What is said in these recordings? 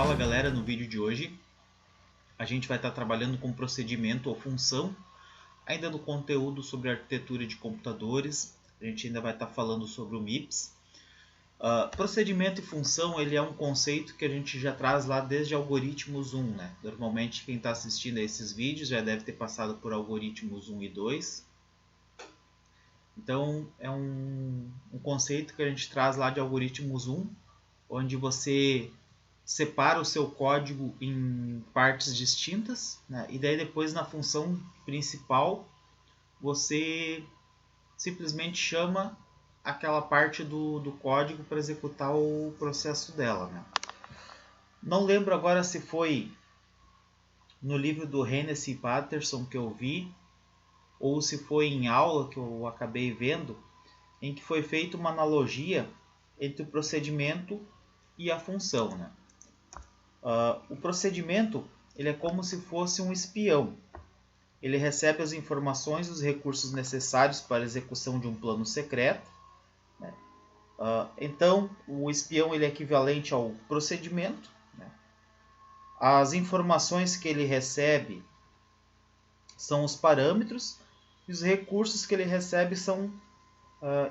Fala galera, no vídeo de hoje a gente vai estar trabalhando com procedimento ou função, ainda no conteúdo sobre arquitetura de computadores. A gente ainda vai estar falando sobre o MIPS. Procedimento e função ele é um conceito que a gente já traz lá desde algoritmos 1, né? Normalmente quem está assistindo a esses vídeos já deve ter passado por algoritmos 1 e 2. Então é um conceito que a gente traz lá de algoritmos 1, onde você separa o seu código em partes distintas, né? E daí depois na função principal você simplesmente chama aquela parte do código para executar o processo dela, né? Não lembro agora se foi no livro do Hennessy Patterson que eu vi, ou se foi em aula que eu acabei vendo, em que foi feita uma analogia entre o procedimento e a função, né? O procedimento ele é como se fosse um espião. Ele recebe as informações e os recursos necessários para a execução de um plano secreto, né? Então, o espião ele é equivalente ao procedimento, né? As informações que ele recebe são os parâmetros e os recursos que ele recebe são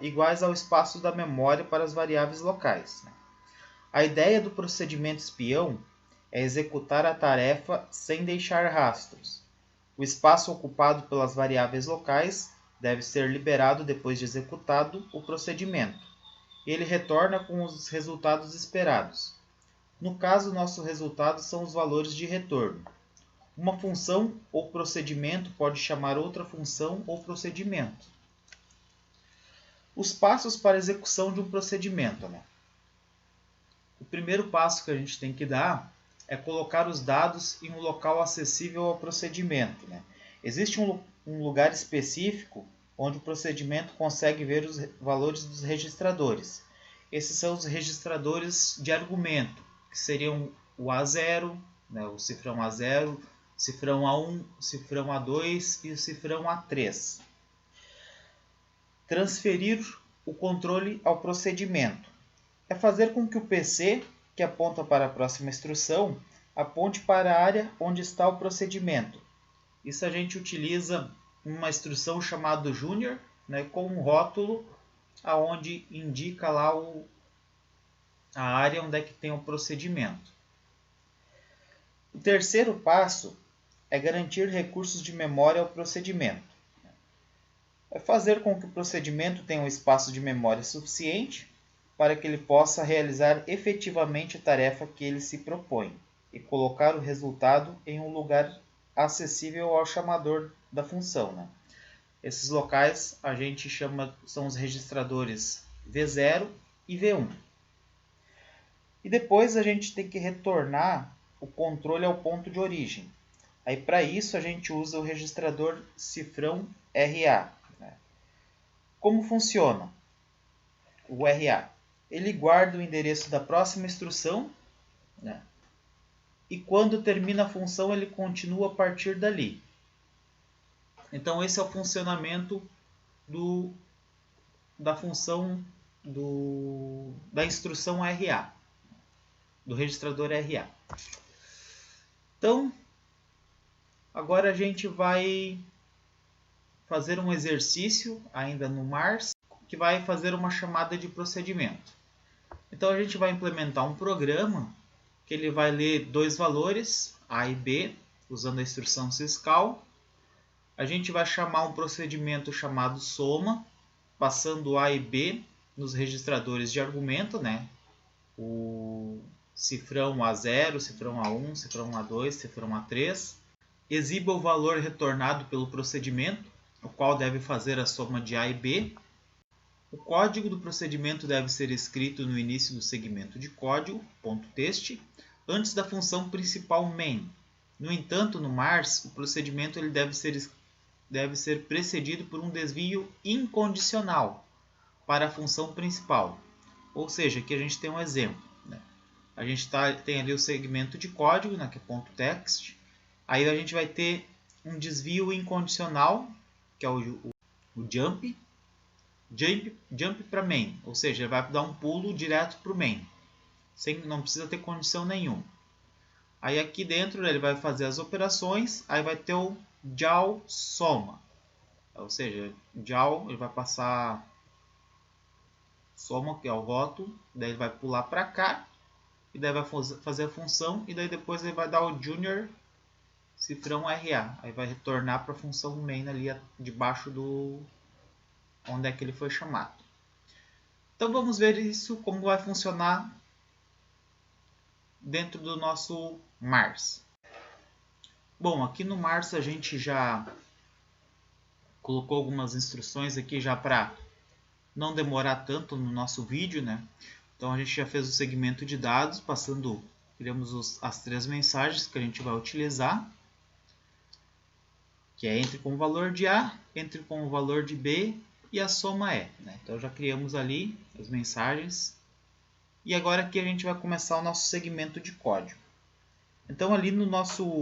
iguais ao espaço da memória para as variáveis locais, né? A ideia do procedimento espião é executar a tarefa sem deixar rastros. O espaço ocupado pelas variáveis locais deve ser liberado depois de executado o procedimento. Ele retorna com os resultados esperados. No caso, nosso resultado são os valores de retorno. Uma função ou procedimento pode chamar outra função ou procedimento. Os passos para a execução de um procedimento, né? O primeiro passo que a gente tem que dar é colocar os dados em um local acessível ao procedimento, né? Existe um lugar específico onde o procedimento consegue ver os valores dos registradores. Esses são os registradores de argumento, que seriam o A0, né, o cifrão A0, o cifrão A1, o cifrão A2 e o cifrão A3. Transferir o controle ao procedimento é fazer com que o PC, que aponta para a próxima instrução, aponte para a área onde está o procedimento. Isso a gente utiliza uma instrução chamada Junior, né, com um rótulo aonde indica lá a área onde é que tem o procedimento. O terceiro passo é garantir recursos de memória ao procedimento. É fazer com que o procedimento tenha um espaço de memória suficiente para que ele possa realizar efetivamente a tarefa que ele se propõe e colocar o resultado em um lugar acessível ao chamador da função, né? Esses locais a gente chama, são os registradores V0 e V1. E depois a gente tem que retornar o controle ao ponto de origem. Aí para isso a gente usa o registrador cifrão RA, né? Como funciona o RA? Ele guarda o endereço da próxima instrução, né? E quando termina a função ele continua a partir dali. Então esse é o funcionamento da função da instrução RA, do registrador RA. Então agora a gente vai fazer um exercício ainda no Mars que vai fazer uma chamada de procedimento. Então a gente vai implementar um programa que ele vai ler dois valores, A e B, usando a instrução syscall. A gente vai chamar um procedimento chamado soma, passando A e B nos registradores de argumento, né? O cifrão A0, cifrão A1, cifrão A2, cifrão A3. Exiba o valor retornado pelo procedimento, o qual deve fazer a soma de A e B. O código do procedimento deve ser escrito no início do segmento de código, .txt, antes da função principal main. No entanto, no Mars, o procedimento ele deve ser precedido por um desvio incondicional para a função principal. Ou seja, aqui a gente tem um exemplo, né? A gente tem ali o segmento de código, né, que é .text. Aí a gente vai ter um desvio incondicional, que é o jump para main, ou seja, ele vai dar um pulo direto para o main, não precisa ter condição nenhuma. Aí aqui dentro, né, ele vai fazer as operações, aí vai ter o JAL soma. Ou seja, JAL ele vai passar soma, que é o rótulo, daí ele vai pular para cá, e daí vai fazer a função, e daí depois ele vai dar o junior cifrão RA. Aí vai retornar para a função main ali debaixo do onde é que ele foi chamado. Então vamos ver isso como vai funcionar dentro do nosso Mars. Bom, aqui no Mars a gente já colocou algumas instruções aqui já para não demorar tanto no nosso vídeo, né? Então a gente já fez o segmento de dados, criamos as 3 mensagens que a gente vai utilizar, que é entre com o valor de A, entre com o valor de B e a soma é. Né? Então já criamos ali as mensagens. E agora aqui a gente vai começar o nosso segmento de código. Então ali no nosso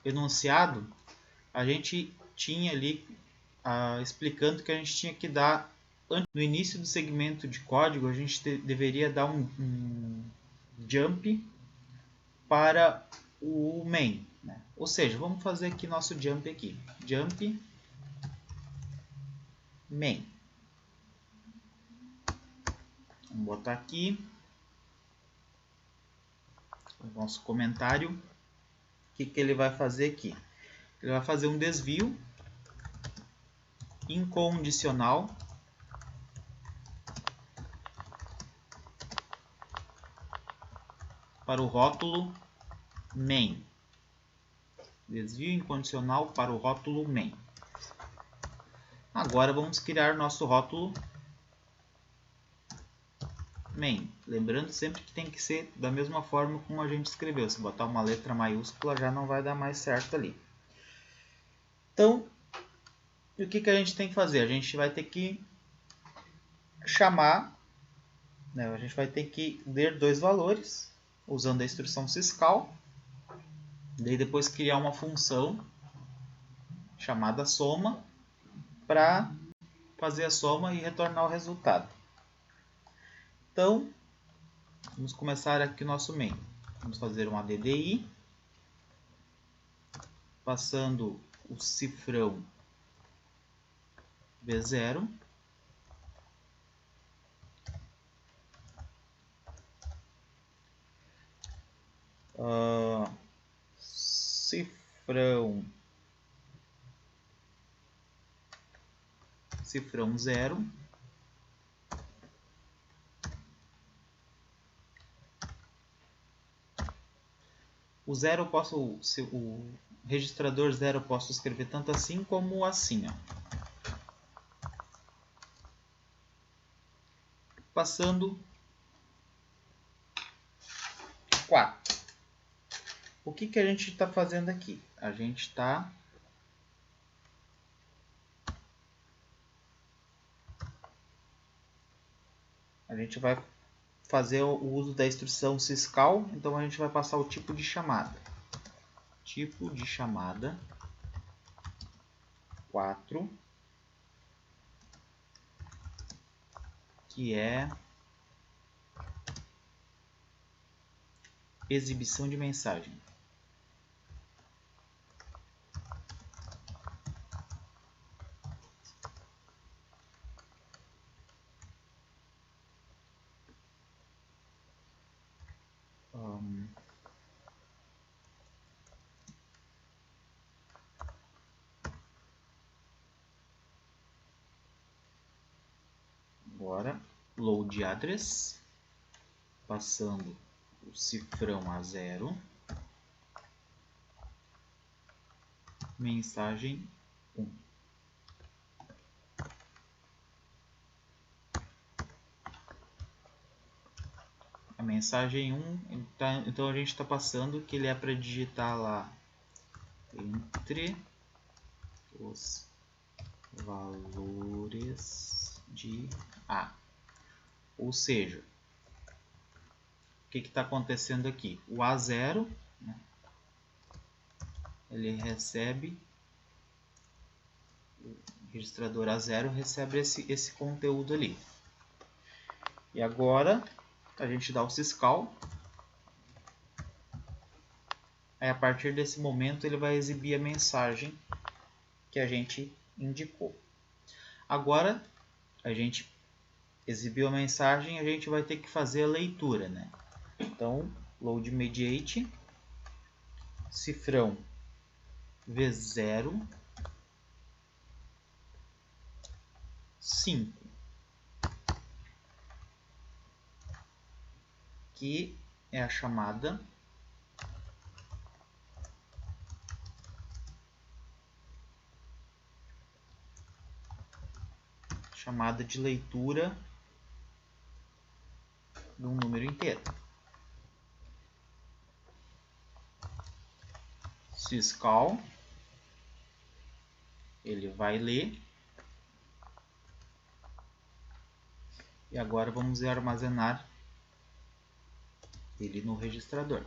enunciado, a gente tinha ali explicando que a gente tinha que dar, no início do segmento de código, a gente deveria dar um jump para o main. Né? Ou seja, vamos fazer aqui nosso jump aqui. Jump main. Vamos botar aqui o nosso comentário. O que ele vai fazer aqui? Ele vai fazer um desvio incondicional para o rótulo main. Desvio incondicional para o rótulo main. Agora vamos criar nosso rótulo main. Lembrando sempre que tem que ser da mesma forma como a gente escreveu. Se botar uma letra maiúscula já não vai dar mais certo ali. Então, o que a gente tem que fazer? A gente vai ter que chamar, né? A gente vai ter que ler 2 valores usando a instrução syscall. Daí depois criar uma função chamada soma para fazer a soma e retornar o resultado. Então, vamos começar aqui o nosso main. Vamos fazer um ADDI, passando o cifrão B0. Cifrão 0. O 0 eu posso, o registrador 0 eu posso escrever tanto assim como assim. Ó. Passando 4. O que a gente está fazendo aqui? A gente vai fazer o uso da instrução syscall, então a gente vai passar o tipo de chamada. Tipo de chamada 4, que é exibição de mensagem. Agora, load address, passando o cifrão a 0, mensagem 1. A mensagem 1, então a gente está passando que ele é para digitar lá entre os valores de A. Ou seja, o que está acontecendo aqui? O A0, né, ele recebe, o registrador A0 recebe esse conteúdo ali. E agora a gente dá o syscall Aí, a partir desse momento, ele vai exibir a mensagem que a gente indicou. Agora, a gente exibiu a mensagem, a gente vai ter que fazer a leitura, né? Então, load mediate, cifrão V0, 5, que é a chamada de leitura de um número inteiro. Syscall, ele vai ler. E agora vamos armazenar ele no registrador.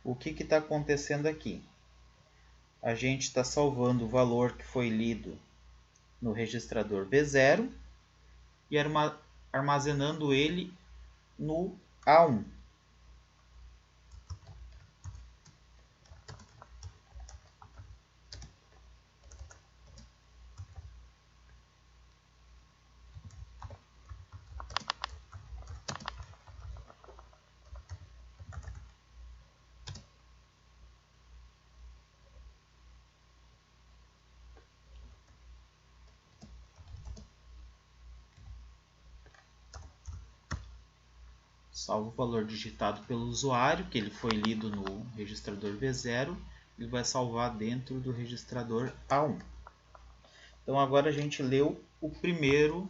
O que está acontecendo aqui? A gente está salvando o valor que foi lido no registrador V0 e armazenando ele no A1. Salvo o valor digitado pelo usuário, que ele foi lido no registrador V0, ele vai salvar dentro do registrador A1. Então agora a gente leu o primeiro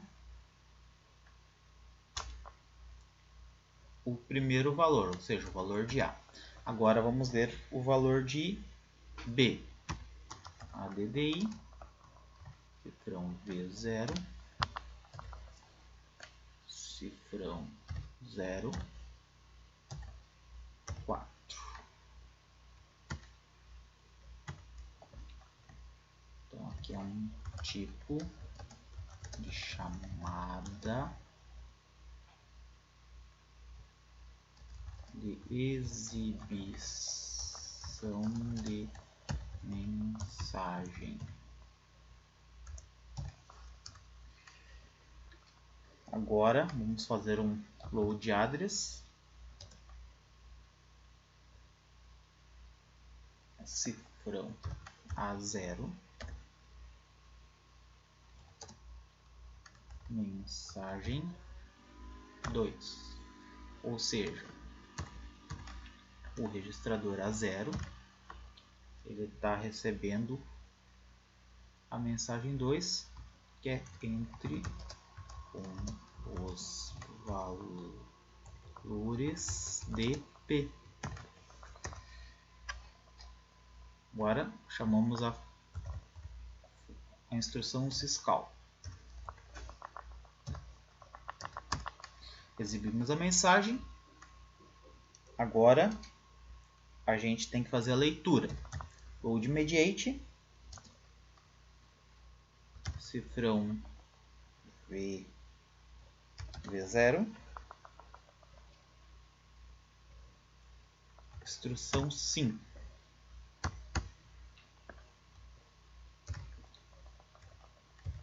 valor, ou seja, o valor de A. Agora vamos ler o valor de B. ADDI, cifrão V0, cifrão 0, 4. Então aqui é um tipo de chamada de exibição de mensagem. Agora vamos fazer um load address, cifrão A0, mensagem 2, ou seja, o registrador A0 ele está recebendo a mensagem 2, que é entre os valores de P. Agora chamamos a instrução syscall. Exibimos a mensagem. Agora a gente tem que fazer a leitura. Load mediate, cifrão V0, instrução 5.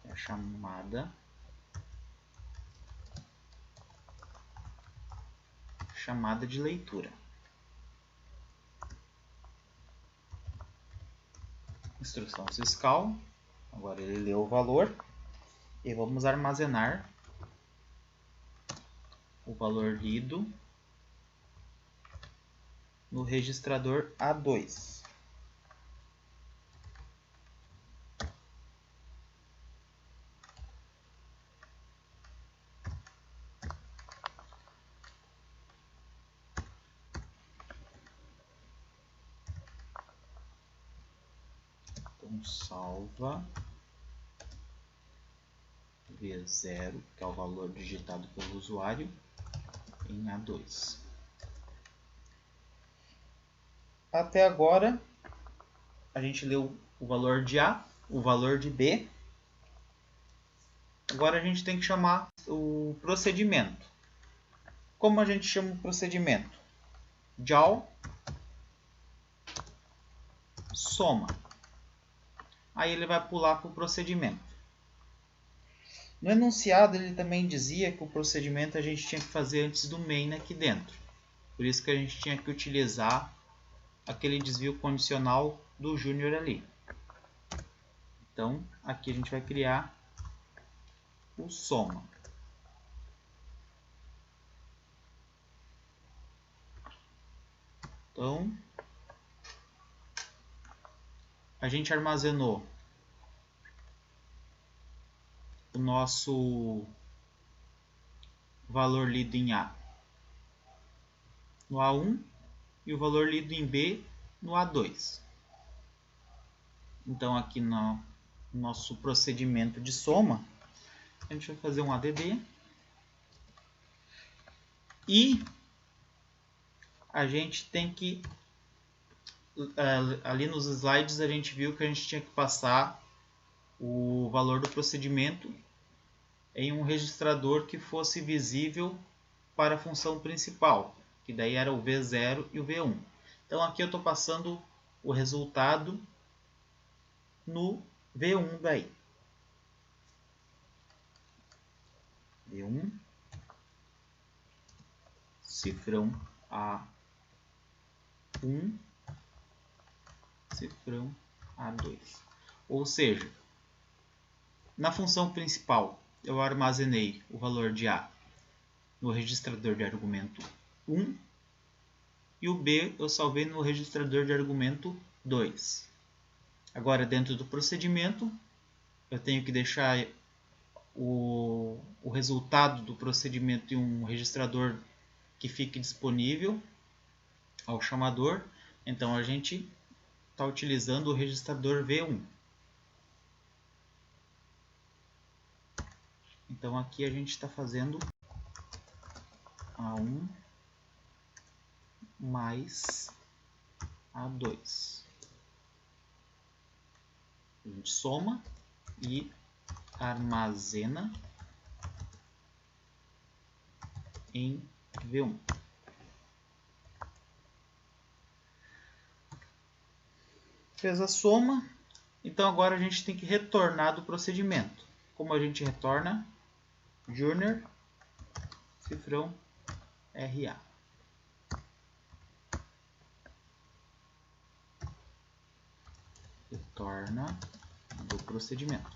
É a chamada de leitura. Instrução syscall. Agora ele leu o valor e vamos armazenar o valor lido no registrador A2. Então salva V0, que é o valor digitado pelo usuário, em A2. Até agora, a gente leu o valor de A, o valor de B. Agora a gente tem que chamar o procedimento. Como a gente chama o procedimento? Jowl soma. Aí ele vai pular para o procedimento. No enunciado ele também dizia que o procedimento a gente tinha que fazer antes do main aqui dentro. Por isso que a gente tinha que utilizar aquele desvio condicional do Júnior ali. Então, aqui a gente vai criar o soma. Então, a gente armazenou o nosso valor lido em A no A1 e o valor lido em B no A2. Então, aqui no nosso procedimento de soma, a gente vai fazer um ADD e a gente tem que, ali nos slides a gente viu que a gente tinha que passar o valor do procedimento em um registrador que fosse visível para a função principal, que daí era o V0 e o V1. Então aqui eu estou passando o resultado no V1 daí. V1, cifrão A1, cifrão A2. Ou seja, na função principal eu armazenei o valor de A no registrador de argumento 1 e o B eu salvei no registrador de argumento 2. Agora, dentro do procedimento, eu tenho que deixar o resultado do procedimento em um registrador que fique disponível ao chamador. Então, a gente está utilizando o registrador V1. Então, aqui a gente está fazendo A1 mais A2. A gente soma e armazena em V1. Fez a soma, então agora a gente tem que retornar do procedimento. Como a gente retorna? Júnior, cifrão RA. Retorna do procedimento.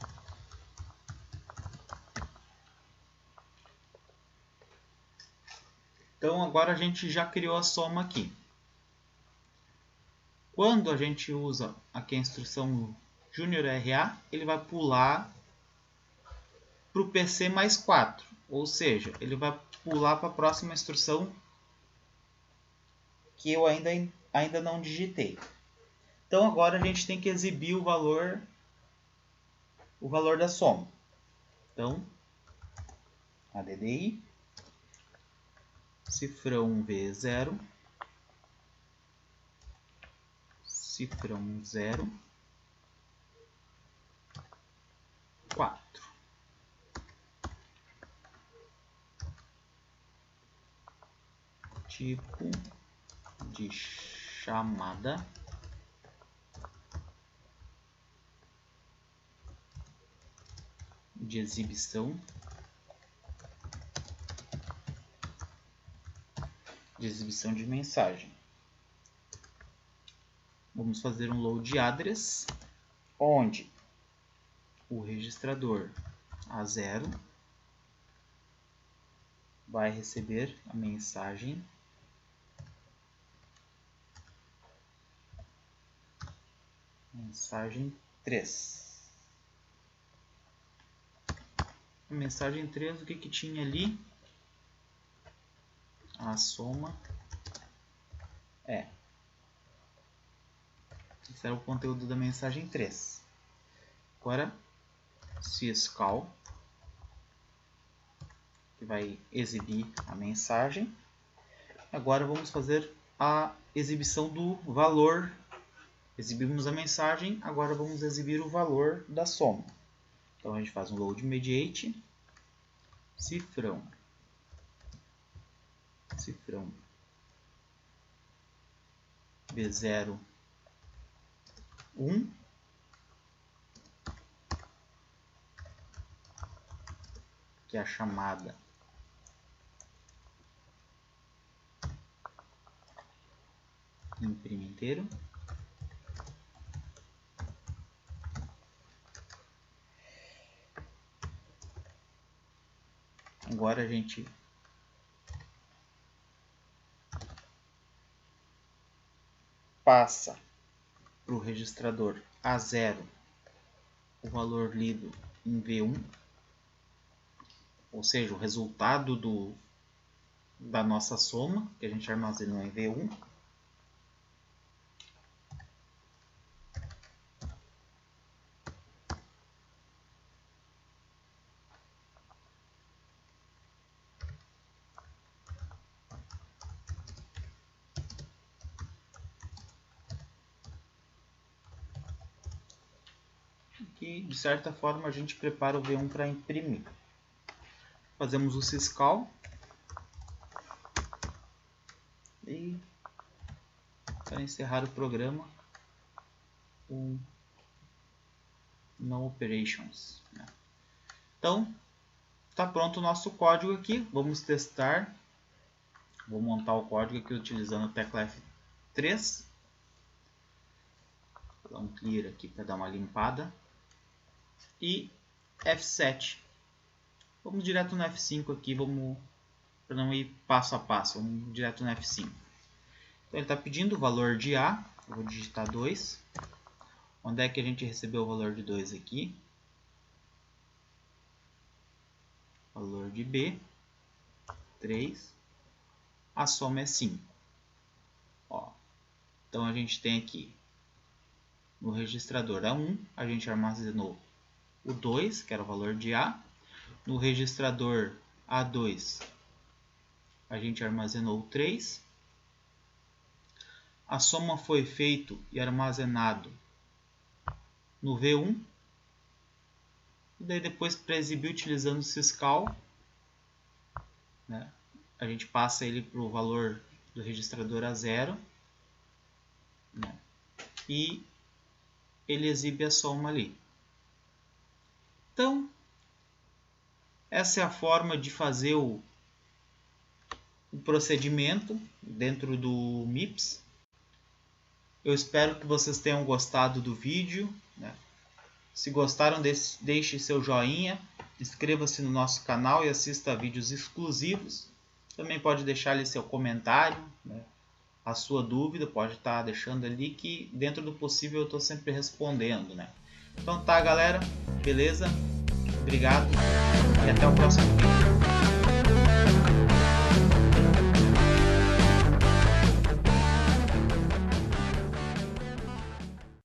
Então agora a gente já criou a soma aqui. Quando a gente usa aqui a instrução Júnior RA, ele vai pular para o PC mais 4. Ou seja, ele vai pular para a próxima instrução que eu ainda não digitei. Então agora a gente tem que exibir o valor da soma. Então, ADDI, cifrão V0, cifrão 0, 4. Tipo de chamada de exibição de mensagem. Vamos fazer um load address, onde o registrador A0 vai receber a mensagem mensagem 3. A mensagem 3, o que tinha ali? A soma é. Esse era o conteúdo da mensagem 3. Agora, syscall que vai exibir a mensagem. Agora vamos fazer a exibição do valor. Exibimos a mensagem, agora vamos exibir o valor da soma. Então a gente faz um load mediate, cifrão B0 1, que é a chamada imprime inteiro. Agora a gente passa para o registrador A0 o valor lido em V1, ou seja, o resultado da nossa soma, que a gente armazenou em V1. E de certa forma a gente prepara o V1 para imprimir. Fazemos o syscall e para encerrar o programa o no operations. Então está pronto o nosso código aqui. Vamos testar. Vou montar o código aqui utilizando a tecla F3. Vou dar um clear aqui para dar uma limpada. E F7. Vamos direto no F5 aqui, vamos para não ir passo a passo, vamos direto no F5. Então ele está pedindo o valor de A, eu vou digitar 2. Onde é que a gente recebeu o valor de 2 aqui? Valor de B, 3. A soma é 5. Ó, então a gente tem aqui no registrador A1, a gente armazenou o 2, que era o valor de A. No registrador A2, a gente armazenou o 3. A soma foi feita e armazenado no V1. E daí depois, para exibir utilizando o syscall, né, a gente passa ele para o valor do registrador A0, né, e ele exibe a soma ali. Então, essa é a forma de fazer o procedimento dentro do MIPS. Eu espero que vocês tenham gostado do vídeo, né? Se gostaram, deixe seu joinha, inscreva-se no nosso canal e assista a vídeos exclusivos. Também pode deixar ali seu comentário, né? A sua dúvida, pode estar deixando ali que dentro do possível eu estou sempre respondendo, né? Então tá, galera, beleza? Obrigado e até o próximo vídeo.